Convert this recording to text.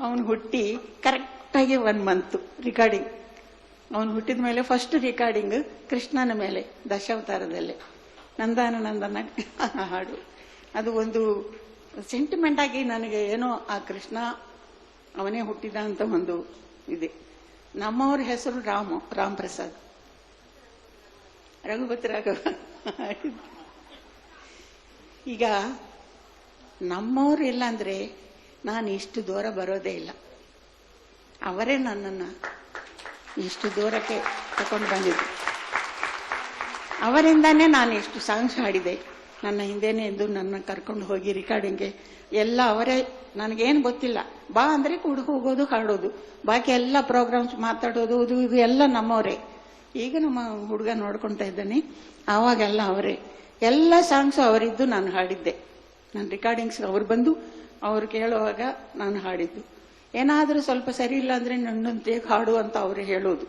ಅವನು ಹುಟ್ಟಿ ಕರೆಕ್ಟಾಗಿ 1 ಮಂತ್ ರೆಕಾರ್ಡಿಂಗ್. ಅವನು ಹುಟ್ಟಿದ ಮೇಲೆ ಫಸ್ಟ್ ರೆಕಾರ್ಡಿಂಗ್ ಕೃಷ್ಣನ ಮೇಲೆ ದಶಾವತಾರದಲ್ಲಿ ನಂದನ ಹಾಡು. ಅದು ಒಂದು ಸೆಂಟಿಮೆಂಟ್ ಆಗಿ ನನಗೆ ಏನೋ ಆ ಕೃಷ್ಣ ಅವನೇ ಹುಟ್ಟಿದ ಅಂತ ಒಂದು ಇದೆ. ನಮ್ಮವ್ರ ಹೆಸರು ರಾಮ್ ಪ್ರಸಾದ್, ರಘುಪತಿ ರಾಘವ. ಈಗ ನಮ್ಮವ್ರು ಇಲ್ಲ ಅಂದ್ರೆ ನಾನು ಇಷ್ಟು ದೂರ ಬರೋದೇ ಇಲ್ಲ. ಅವರೇ ನನ್ನನ್ನು ಇಷ್ಟು ದೂರಕ್ಕೆ ತಗೊಂಡು ಬಂದಿದ್ದು. ಅವರಿಂದಾನೇ ನಾನು ಎಷ್ಟು ಸಾಂಗ್ಸ್ ಹಾಡಿದೆ. ನನ್ನ ಹಿಂದೆನೇ ಎಂದು ನನ್ನ ಕರ್ಕೊಂಡು ಹೋಗಿ ರೆಕಾರ್ಡಿಂಗ್ಗೆ ಎಲ್ಲ ಅವರೇ. ನನಗೇನು ಗೊತ್ತಿಲ್ಲ, ಬಾ ಅಂದರೆ ಕೂಡ ಹೋಗೋದು, ಹಾಡೋದು, ಬಾಕಿ ಎಲ್ಲ ಪ್ರೋಗ್ರಾಮ್ಸ್ ಮಾತಾಡೋದು ಇದು ಎಲ್ಲ ನಮ್ಮವರೇ. ಈಗ ನಮ್ಮ ಹುಡುಗ ನೋಡ್ಕೊತಾ ಇದ್ದಾನೆ, ಆವಾಗೆಲ್ಲ ಅವರೇ. ಎಲ್ಲ ಸಾಂಗ್ಸು ಅವರಿದ್ದು ನಾನು ಹಾಡಿದ್ದೆ. ನನ್ನ ರೆಕಾರ್ಡಿಂಗ್ಸ್ ಅವ್ರು ಬಂದು ಅವ್ರು ಕೇಳುವಾಗ ನಾನು ಹಾಡಿದ್ದು. ಏನಾದರೂ ಸ್ವಲ್ಪ ಸರಿ ಇಲ್ಲ ಅಂದರೆ ನನ್ನಂತೆ ಹಾಡು ಅಂತ ಅವರು ಹೇಳೋದು.